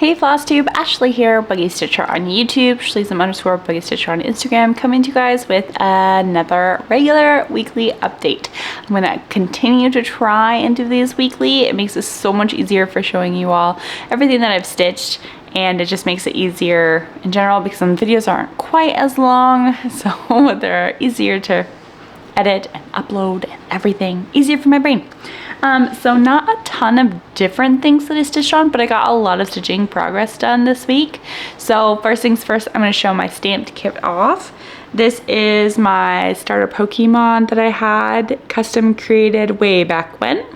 Hey Flosstube, Ashley here, Buggy Stitcher on YouTube, Shleezum_Buggy Stitcher on Instagram, coming to you guys with another regular weekly update. I'm going to continue to try and do these weekly. It makes it so much easier for showing you all everything that I've stitched, and it just makes it easier in general because some videos aren't quite as long, so they're easier to edit and upload and everything. Easier for my brain. So not a ton of different things that I stitched on, but I got a lot of stitching progress done this week. So first things first, I'm going to show my stamped kit off. This is my starter Pokemon that I had custom created way back when.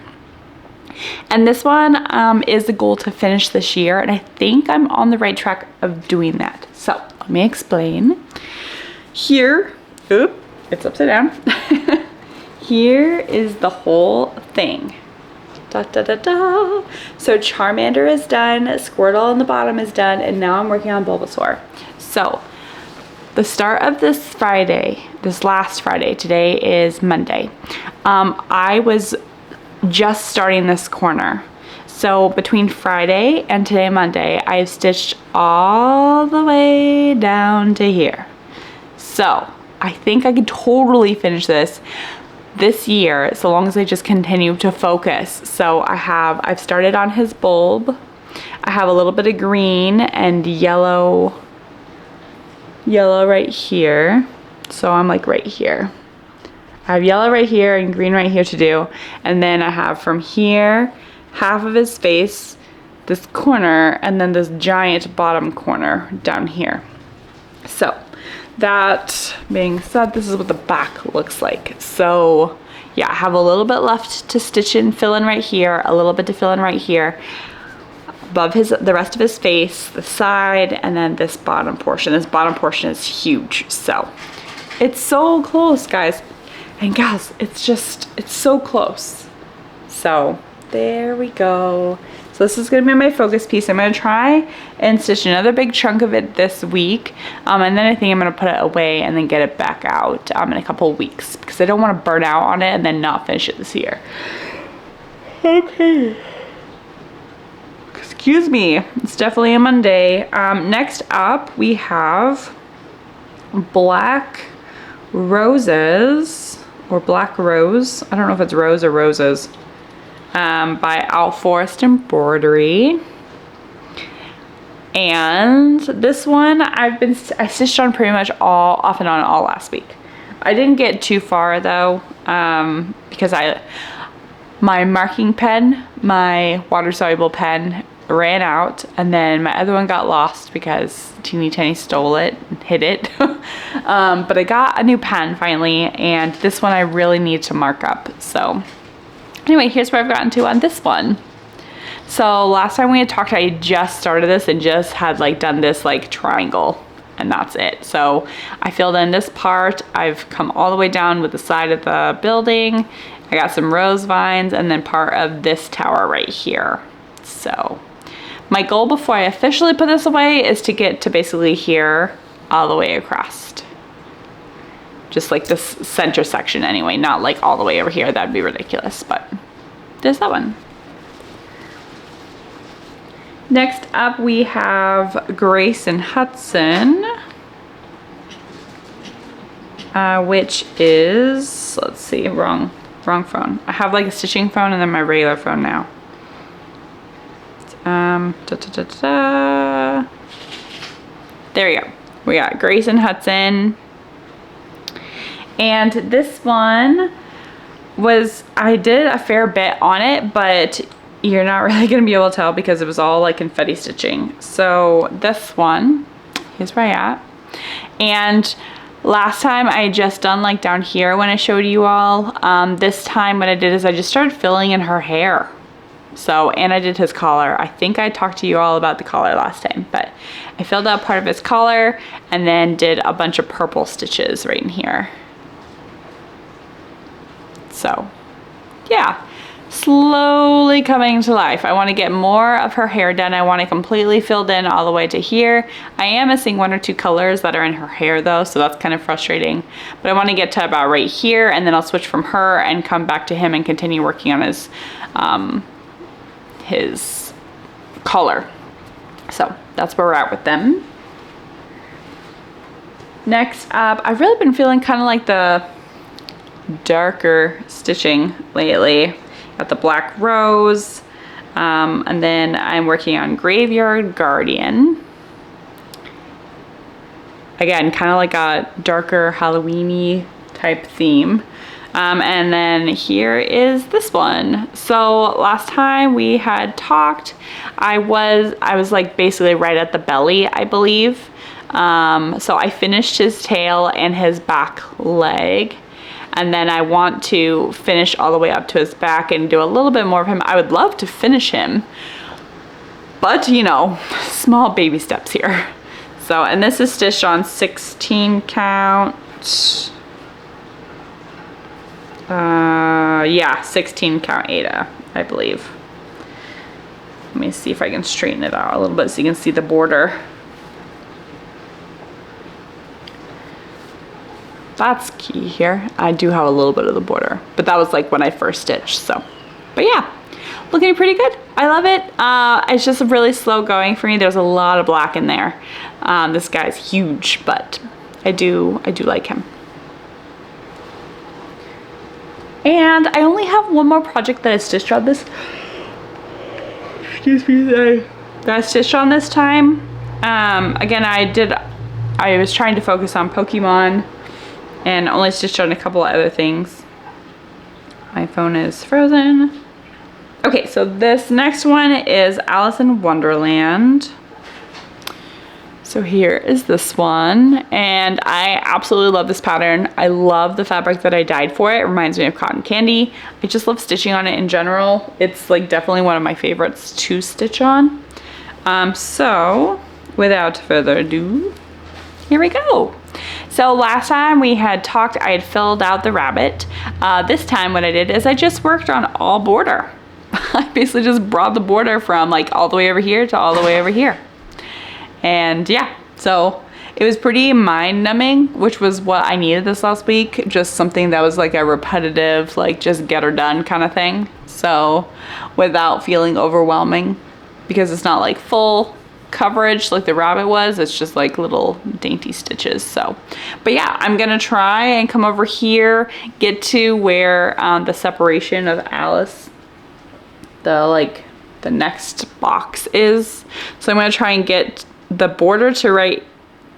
And this one is the goal to finish this year, and I think I'm on the right track of doing that. So let me explain. Here, it's upside down. Here is the whole thing. Da, da, da, da. So Charmander is done, Squirtle on the bottom is done, and now I'm working on Bulbasaur. So the start of this Friday, this last Friday, today is Monday, I was just starting this corner. So between Friday and today, Monday, I've stitched all the way down to here. So I think I could totally finish this year, so long as I just continue to focus. So I've started on his bulb. I have a little bit of green and yellow right here. So I'm like right here. I have yellow right here and green right here to do. And then I have from here, half of his face, this corner, and then this giant bottom corner down here. So that being said, this is what the back looks like. So yeah, I have a little bit left to stitch in, fill in right here, a little bit to fill in right here, above the rest of his face, the side, and then this bottom portion. This bottom portion is huge. So it's so close, guys and gals. It's so close. So there we go. So this is going to be my focus piece. I'm going to try and stitch another big chunk of it this week. And then I think I'm going to put it away and then get it back out in a couple of weeks, because I don't want to burn out on it and then not finish it this year. Okay. Excuse me. It's definitely a Monday. Next up, we have Black Roses, or Black Rose. I don't know if it's rose or roses. By Out Forest Embroidery. And this one I stitched on pretty much off and on all last week. I didn't get too far though, because my marking pen, my water soluble pen, ran out, and then my other one got lost because Teeny Tiny stole it and hid it. But I got a new pen finally, and this one I really need to mark up. So anyway, here's where I've gotten to on this one. So last time we had talked, I just started this and just had done this triangle, and that's it. So I filled in this part. I've come all the way down with the side of the building. I got some rose vines and then part of this tower right here. So my goal before I officially put this away is to get to basically here all the way across. Just this center section anyway, not all the way over here. That'd be ridiculous, but there's that one. Next up we have Grayson Hudson, which is, let's see, wrong phone. I have a stitching phone and then my regular phone now. There we go. We got Grayson Hudson. And this one I did a fair bit on it, but you're not really going to be able to tell because it was all confetti stitching. So this one, here's where I at. And last time I just done down here when I showed you all. This time what I did is I just started filling in her hair. So, and I did his collar. I think I talked to you all about the collar last time, but I filled out part of his collar and then did a bunch of purple stitches right in here. So yeah, slowly coming to life. I want to get more of her hair done. I want it completely filled in all the way to here. I am missing one or two colors that are in her hair though, so that's kind of frustrating. But I want to get to about right here, and then I'll switch from her and come back to him and continue working on his collar. So that's where we're at with them. Next up, I've really been feeling kind of like the darker stitching lately. Got the black rose, and then I'm working on Graveyard Guardian. Again, kind of like a darker Halloween-y type theme. And then here is this one. So last time we had talked, I was like basically right at the belly, I believe. So I finished his tail and his back leg. And then I want to finish all the way up to his back and do a little bit more of him. I would love to finish him, but you know, small baby steps here. So, and this is stitched on 16 count. Yeah, 16 count Aida, I believe. Let me see if I can straighten it out a little bit so you can see the border. That's key here. I do have a little bit of the border, but that was like when I first stitched, so. But yeah, looking pretty good. I love it. It's just really slow going for me. There's a lot of black in there. This guy's huge, but I do like him. And I only have one more project that I stitched on this. Excuse me, that I stitched on this time. Again, I was trying to focus on Pokemon and only stitched on a couple of other things. My phone is frozen. Okay, so this next one is Alice in Wonderland. So here is this one, and I absolutely love this pattern. I love the fabric that I dyed for it. It reminds me of cotton candy. I just love stitching on it in general. It's like definitely one of my favorites to stitch on. So without further ado, here we go. So last time we had talked, I had filled out the rabbit. This time what I did is I just worked on all border. I basically just brought the border from like all the way over here to all the way over here. And yeah, so it was pretty mind-numbing, which was what I needed this last week. Just something that was like a repetitive, like just get her done kind of thing. So without feeling overwhelming, because it's not like full coverage like the rabbit was, it's just like little dainty stitches. So, but yeah, I'm gonna try and come over here, get to where the separation of Alice, the next box is. So I'm gonna try and get the border to right,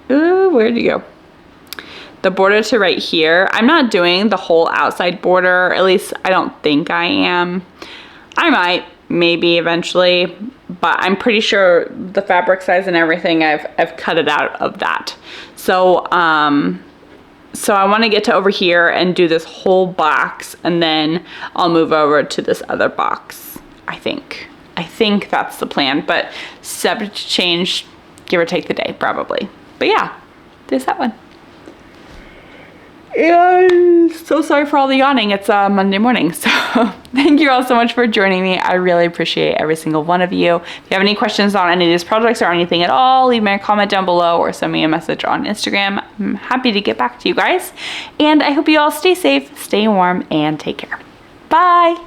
where'd you go? The border to right here. I'm not doing the whole outside border, at least I don't think I am. I might, maybe eventually, but I'm pretty sure the fabric size and everything, I've cut it out of that. So, so I want to get to over here and do this whole box, and then I'll move over to this other box, I think. I think that's the plan, but subject to change, give or take the day, probably. But yeah, there's that one. And so sorry for all the yawning. It's Monday morning, so thank you all so much for joining me. I really appreciate every single one of you. If you have any questions on any of these projects or anything at all, leave me a comment down below or send me a message on Instagram. I'm happy to get back to you guys. And I hope you all stay safe, stay warm, and take care. Bye!